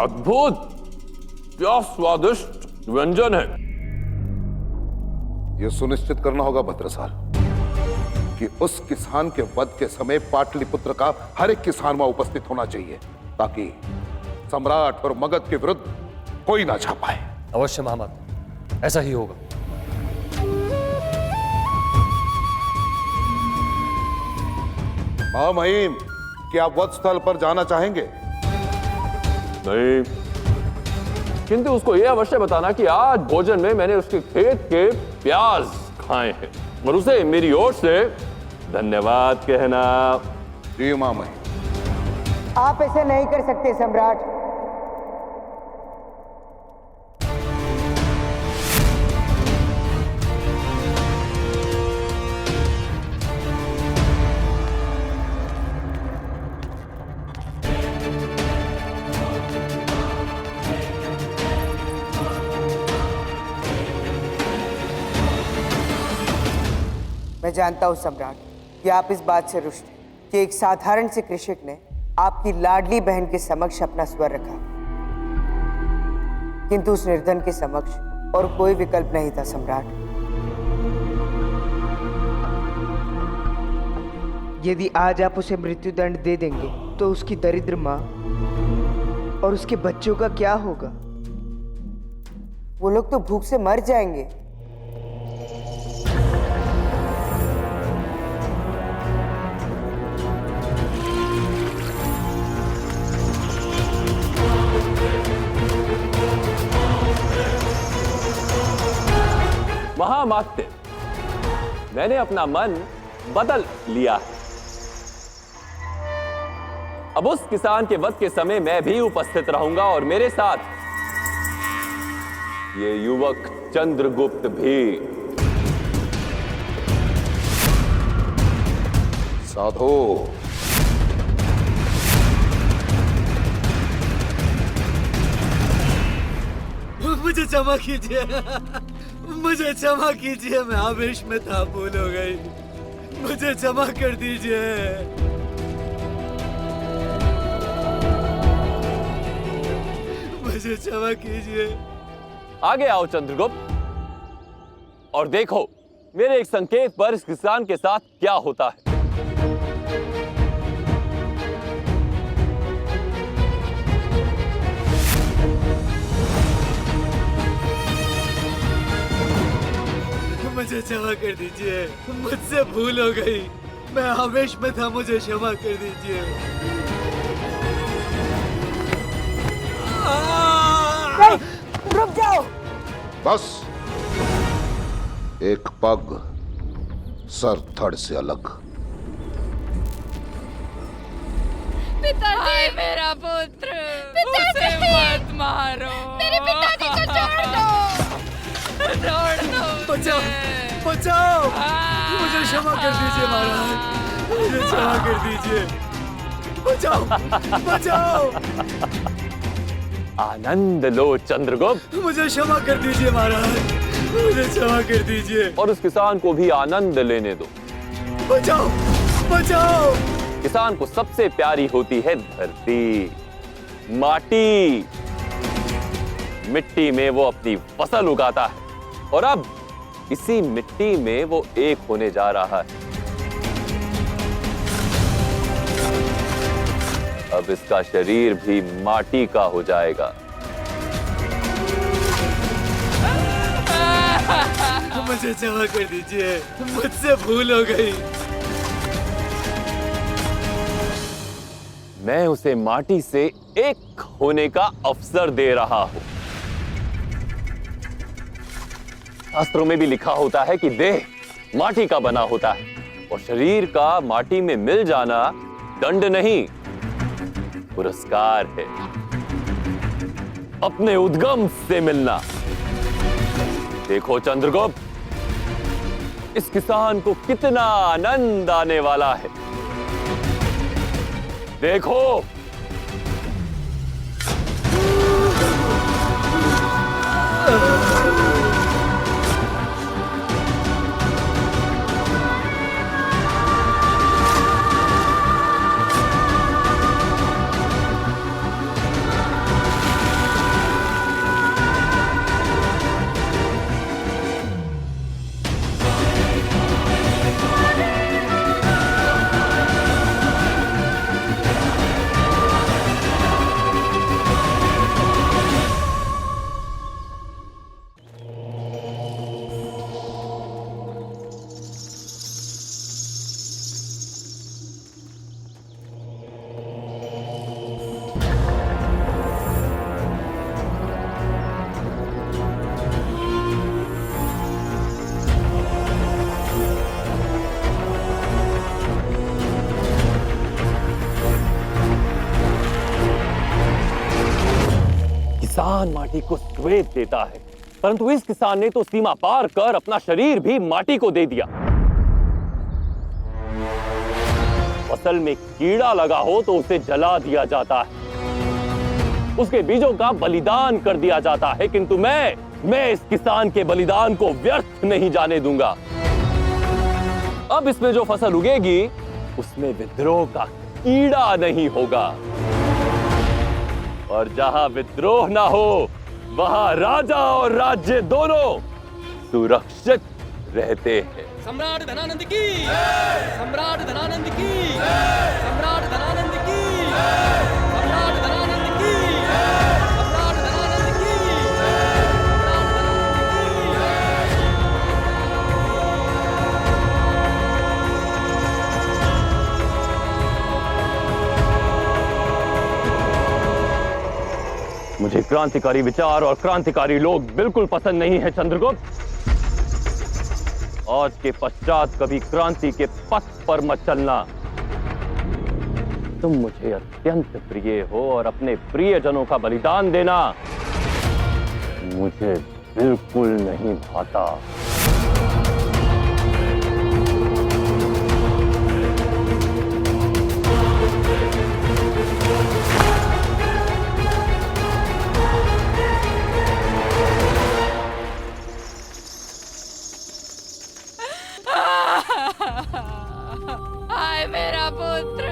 अद्भुत, क्या स्वादिष्ट व्यंजन है। यह सुनिश्चित करना होगा भद्रसाल कि उस किसान के वध के समय पाटलिपुत्र का हर एक किसान वहां उपस्थित होना चाहिए, ताकि सम्राट और मगध के विरुद्ध कोई ना छा पाए। अवश्य महामत, ऐसा ही होगा। महामहिम, क्या आप वध स्थल पर जाना चाहेंगे? नहीं, किंतु उसको यह अवश्य बताना कि आज भोजन में मैंने उसके खेत के प्याज खाए हैं और उसे मेरी ओर से धन्यवाद कहना। जी महामहिम। आप ऐसे नहीं कर सकते सम्राट। मैं जानता हूं सम्राट कि आप इस बात से रुष्ट हैं कि एक साधारण से कृषक ने आपकी लाडली बहन के समक्ष अपना स्वर रखा, किंतु उस निर्धन के समक्ष और कोई विकल्प नहीं था सम्राट। यदि आज आप उसे मृत्युदंड दे देंगे तो उसकी दरिद्र माँ और उसके बच्चों का क्या होगा? वो लोग तो भूख से मर जाएंगे। महामात्य, मैंने अपना मन बदल लिया है। अब उस किसान के वध के समय मैं भी उपस्थित रहूंगा और मेरे साथ ये युवक चंद्रगुप्त भी। साधो, मुझे क्षमा कीजिए, मुझे क्षमा कीजिए, मैं आवेश में था, भूल हो गई, मुझे क्षमा कर दीजिए। मुझे क्षमा कीजिए। आगे आओ चंद्रगुप्त और देखो मेरे एक संकेत पर इस किसान के साथ क्या होता है। मुझे क्षमा कर दीजिए, मुझसे भूल हो गई, मैं आवेश में था, मुझे क्षमा कर दीजिए। रुक जाओ। बस एक पग सर धड़ से अलग। पिताजी, मेरा पुत्र, उसे मत मारो। मेरे पिताजी को छोड़ दो, छोड़ दो। बचाओ, बचाओ, मुझे क्षमा कर दीजिए महाराज, मुझे क्षमा कर दीजिए, बचाओ, बचाओ। आनंद लो चंद्रगुप्त, मुझे क्षमा कर दीजिए महाराज, मुझे क्षमा कर दीजिए। और उस किसान को भी आनंद लेने दो। बचाओ, बचाओ। किसान को सबसे प्यारी होती है धरती, माटी। मिट्टी में वो अपनी फसल उगाता है और अब इसी मिट्टी में वो एक होने जा रहा है। अब इसका शरीर भी माटी का हो जाएगा। मुझे क्षमा कर दीजिए, मुझसे भूल हो गई। मैं उसे माटी से एक होने का अवसर दे रहा हूं। शास्त्रों में भी लिखा होता है कि देह माटी का बना होता है और शरीर का माटी में मिल जाना दंड नहीं, पुरस्कार है। अपने उद्गम से मिलना। देखो चंद्रगुप्त, इस किसान को कितना आनंद आने वाला है। देखो, किसान माटी को श्वेत देता है, परंतु इस किसान ने तो सीमा पार कर अपना शरीर भी माटी को दे दिया। फसल में कीड़ा लगा हो तो उसे जला दिया जाता है, उसके बीजों का बलिदान कर दिया जाता है, किंतु मैं इस किसान के बलिदान को व्यर्थ नहीं जाने दूंगा। अब इसमें जो फसल उगेगी उसमें विद्रोह का कीड़ा नहीं होगा, और जहां विद्रोह ना हो वहां राजा और राज्य दोनों सुरक्षित रहते हैं। सम्राट धनानंद की, सम्राट धनानंद की, सम्राट धनानंद की, सम्राट धनानंद की, सम्राट धनानंद की, मुझे क्रांतिकारी विचार और क्रांतिकारी लोग बिल्कुल पसंद नहीं है चंद्रगुप्त। आज के पश्चात कभी क्रांति के पथ पर मत चलना। तुम मुझे अत्यंत प्रिय हो और अपने प्रियजनों का बलिदान देना मुझे बिल्कुल नहीं भाता। हाय मेरा पुत्र।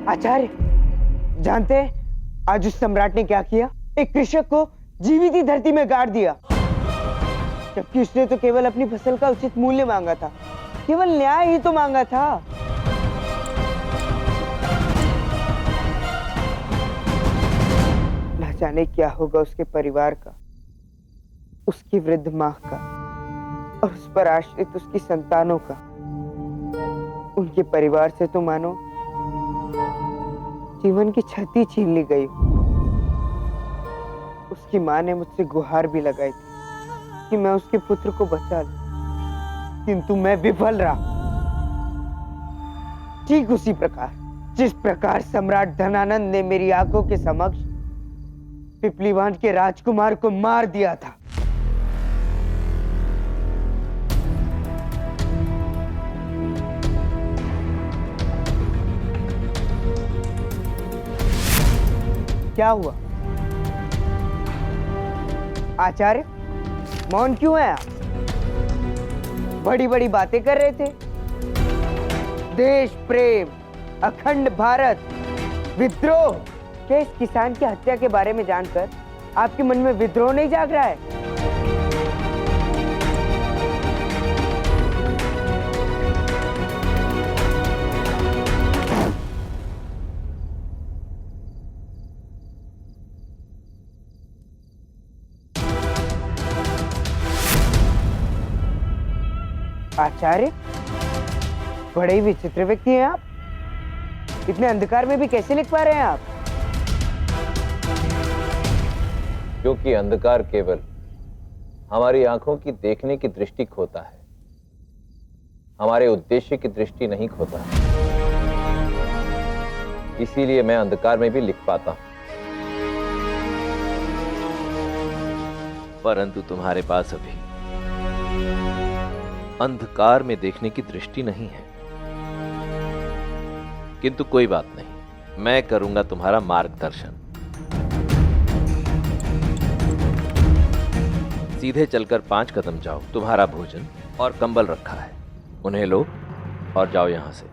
आचार्य, जानते हैं आज उस सम्राट ने क्या किया? एक कृषक को जीवित ही धरती में गाड़ दिया, जबकि उसने तो केवल अपनी फसल का उचित मूल्य मांगा था, केवल न्याय ही तो मांगा था। न जाने क्या होगा उसके परिवार का, उसकी वृद्ध मां का और उस पर आश्रित उसकी संतानों का। उनके परिवार से तो मानो जीवन की छती छीन ली गई। उसकी मां ने मुझसे गुहार भी लगाई थी कि मैं उसके पुत्र को बचा लूं, किंतु मैं विफल रहा। ठीक उसी प्रकार जिस प्रकार सम्राट धनानंद ने मेरी आंखों के समक्ष पिपलीवान के राजकुमार को मार दिया था। क्या हुआ आचार्य, मौन क्यों है आप? बड़ी बड़ी बातें कर रहे थे। देश प्रेम, अखंड भारत, विद्रोह। क्या इस किसान की हत्या के बारे में जानकर आपके मन में विद्रोह नहीं जाग रहा है? आचार्य, बड़े ही विचित्र व्यक्ति हैं आप। इतने अंधकार में भी कैसे लिख पा रहे हैं आप? क्योंकि अंधकार केवल हमारी आंखों की देखने की दृष्टि खोता है, हमारे उद्देश्य की दृष्टि नहीं खोता है। इसीलिए मैं अंधकार में भी लिख पाता हूं। परंतु तुम्हारे पास अभी अंधकार में देखने की दृष्टि नहीं है। किंतु कोई बात नहीं, मैं करूंगा तुम्हारा मार्गदर्शन। सीधे चलकर 5 कदम जाओ। तुम्हारा भोजन और कंबल रखा है, उन्हें लो और जाओ यहां से।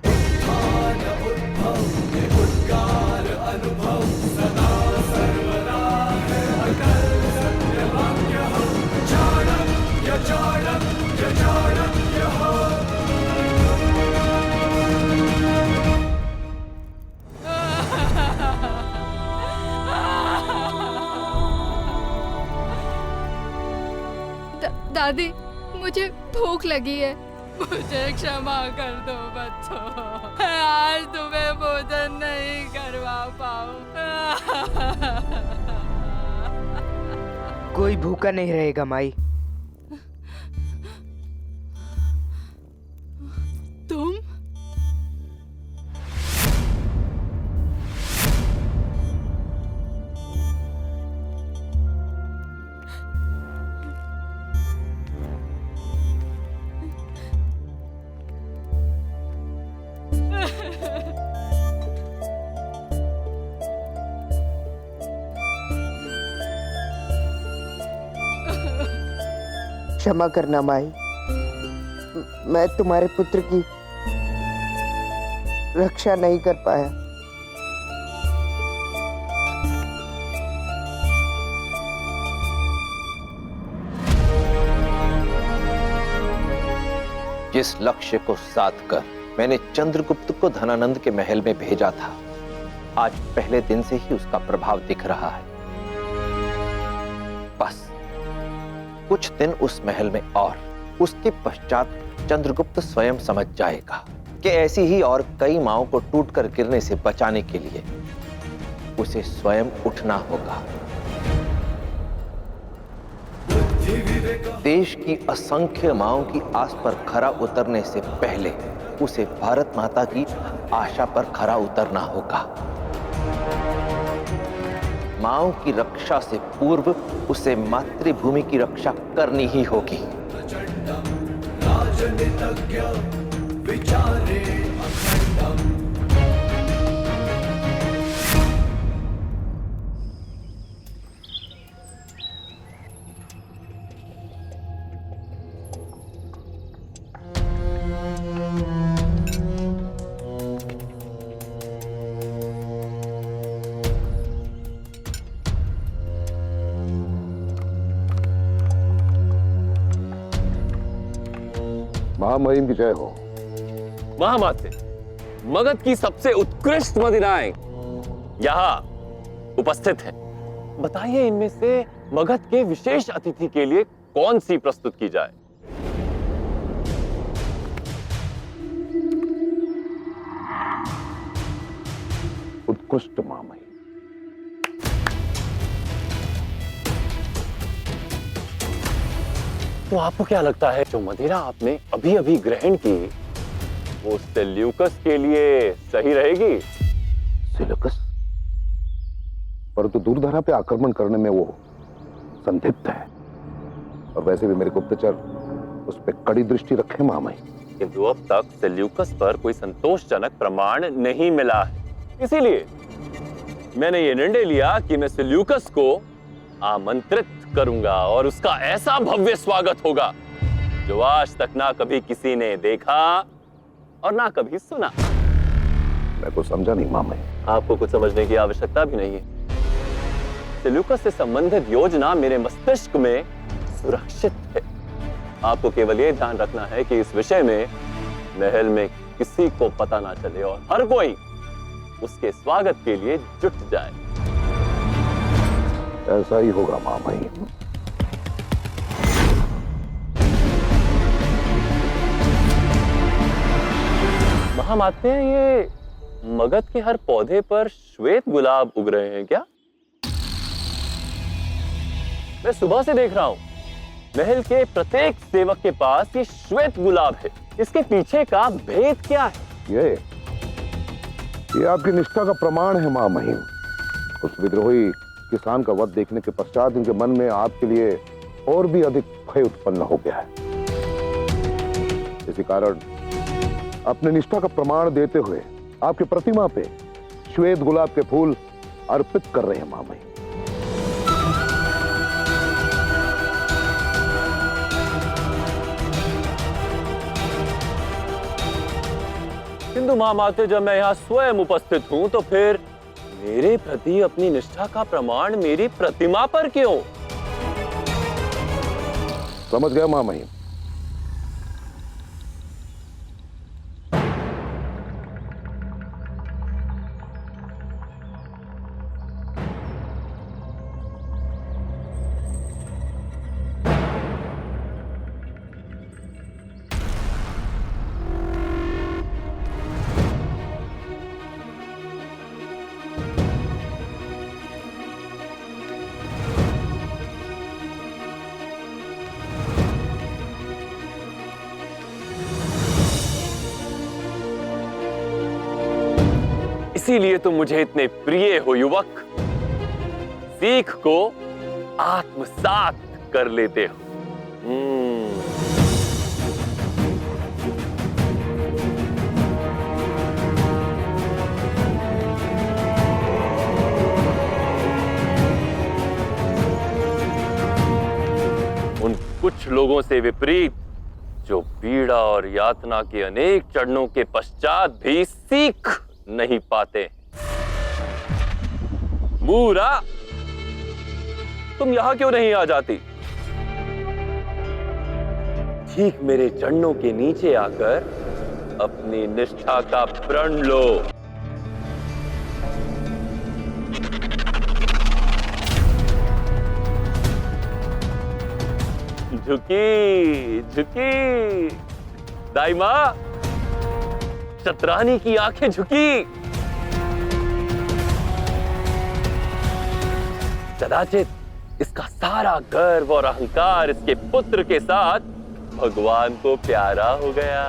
दादी, मुझे भूख लगी है। मुझे क्षमा कर दो बच्चों, मैं आज तुम्हें भोजन नहीं करवा पाऊं। कोई भूखा नहीं रहेगा माई। तुम? क्षमा करना माई, मैं तुम्हारे पुत्र की रक्षा नहीं कर पाया। जिस लक्ष्य को साध कर मैंने चंद्रगुप्त को धनानंद के महल में भेजा था, आज पहले दिन से ही उसका प्रभाव दिख रहा है। बस कुछ दिन उस महल में और उसके पश्चात चंद्रगुप्त स्वयं समझ जाएगा कि ऐसी ही और कई माओं को टूटकर गिरने से बचाने के लिए उसे स्वयं उठना होगा। देश की असंख्य माओं की आस पर खरा उतरने से पहले उसे भारत माता की आशा पर खरा उतरना होगा। माओं की रक्षा से पूर्व उसे मातृभूमि की रक्षा करनी ही होगी। महामहिम की जय हो। महामाते, मगध की सबसे उत्कृष्ट मदिराएं यहाँ उपस्थित हैं। बताइए, इनमें से मगध के विशेष अतिथि के लिए कौन सी प्रस्तुत की जाए? उत्कृष्ट महामहिम। तो आपको क्या लगता है, जो मदिरा आपने अभी अभी ग्रहण की वो सेल्यूकस के लिए सही रहेगी? सेल्यूकस? परंतु दूरधरा पे आक्रमण करने में वो संदिग्ध है, और वैसे भी मेरे गुप्तचर उस पर कड़ी दृष्टि रखे महामहिम। किंतु अब तक सेल्यूकस पर कोई संतोषजनक प्रमाण नहीं मिला है। इसीलिए मैंने ये निर्णय लिया कि मैं सेल्यूकस को आमंत्रित करूंगा और उसका ऐसा भव्य स्वागत होगा जो आज तक ना कभी किसी ने देखा और ना कभी सुना। मैं कुछ समझा नहीं महामहिम। आपको कुछ समझने की आवश्यकता भी नहीं है। सेल्यूकस से संबंधित योजना मेरे मस्तिष्क में सुरक्षित है। आपको केवल ये ध्यान रखना है कि इस विषय में महल में किसी को पता ना चले और हर कोई उसके स्वागत के लिए जुट जाए। ऐसा ही होगा महामहिम। महामाते, ये मगध के हर पौधे पर श्वेत गुलाब उग रहे हैं क्या? मैं सुबह से देख रहा हूं, महल के प्रत्येक सेवक के पास ये श्वेत गुलाब है। इसके पीछे का भेद क्या है? ये आपकी निष्ठा का प्रमाण है महामहिम। उस विद्रोही किसान का वध देखने के पश्चात इनके मन में आपके लिए और भी अधिक भय उत्पन्न हो गया है। इसी कारण अपने निष्ठा का प्रमाण देते हुए आपकी प्रतिमा पे श्वेत गुलाब के फूल अर्पित कर रहे हैं महामहिम। किंतु महामाते, जब मैं यहाँ स्वयं उपस्थित हूँ तो फिर मेरे प्रति अपनी निष्ठा का प्रमाण मेरी प्रतिमा पर क्यों? समझ गया महामहिम। इसीलिए तुम मुझे इतने प्रिय हो युवक। सीख को आत्मसात कर लेते हो। उन कुछ लोगों से विपरीत जो पीड़ा और यातना के अनेक चरणों के पश्चात भी सीख नहीं पाते। मूरा, तुम यहां क्यों नहीं आ जाती? ठीक मेरे चरणों के नीचे आकर अपनी निष्ठा का प्रण लो। झुकी झुकी दाई मां, शतरानी की आंखें झुकी। कदाचित इसका सारा गर्व और अहंकार इसके पुत्र के साथ भगवान को प्यारा हो गया।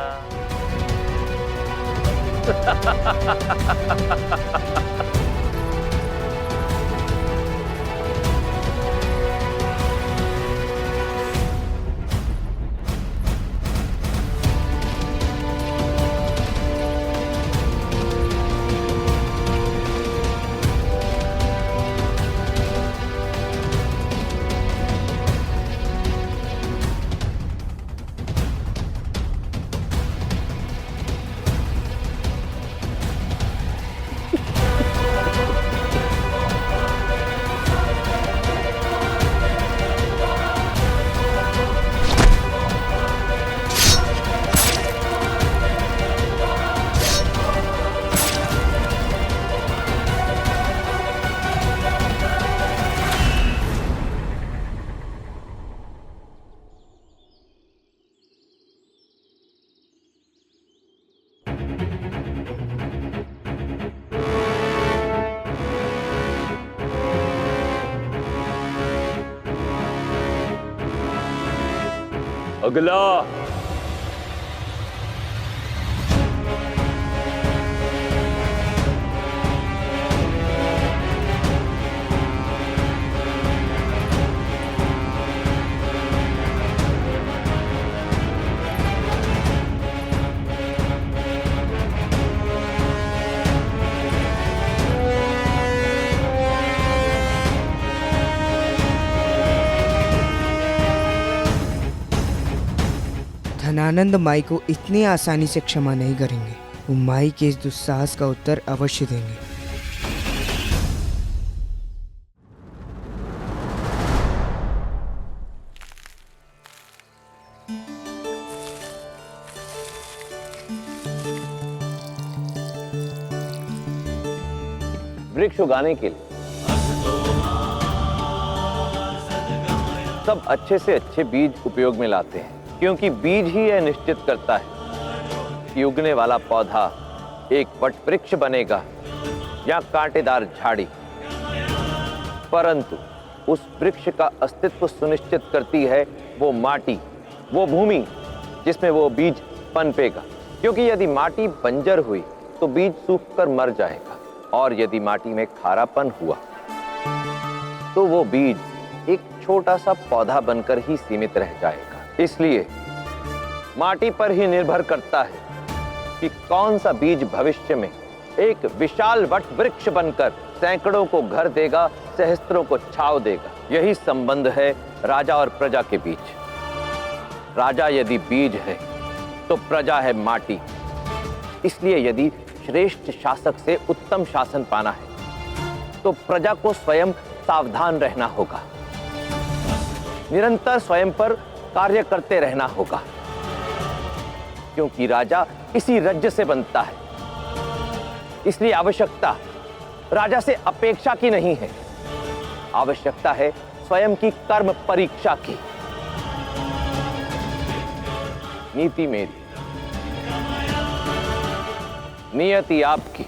अगला धनानंद माई को इतनी आसानी से क्षमा नहीं करेंगे। वो माई के इस दुस्साहस का उत्तर अवश्य देंगे। वृक्ष उगाने के लिए सब अच्छे से अच्छे बीज उपयोग में लाते हैं, क्योंकि बीज ही यह निश्चित करता है कि उगने वाला पौधा एक वट वृक्ष बनेगा या कांटेदार झाड़ी। परंतु उस वृक्ष का अस्तित्व सुनिश्चित करती है वो माटी, वो भूमि जिसमें वो बीज पनपेगा। क्योंकि यदि माटी बंजर हुई तो बीज सूखकर मर जाएगा, और यदि माटी में खारापन हुआ तो वो बीज एक छोटा सा पौधा बनकर ही सीमित रह जाएगा। इसलिए माटी पर ही निर्भर करता है कि कौन सा बीज भविष्य में एक विशाल वट वृक्ष बनकर सैकड़ों को घर देगा, सहस्त्रों को छाव देगा। यही संबंध है राजा और प्रजा के बीच। राजा यदि बीज है तो प्रजा है माटी। इसलिए यदि श्रेष्ठ शासक से उत्तम शासन पाना है तो प्रजा को स्वयं सावधान रहना होगा, निरंतर स्वयं पर कार्य करते रहना होगा, क्योंकि राजा इसी रज्ज से बनता है। इसलिए आवश्यकता राजा से अपेक्षा की नहीं है, आवश्यकता है स्वयं की कर्म परीक्षा की। नीति मेरी, नियति आपकी।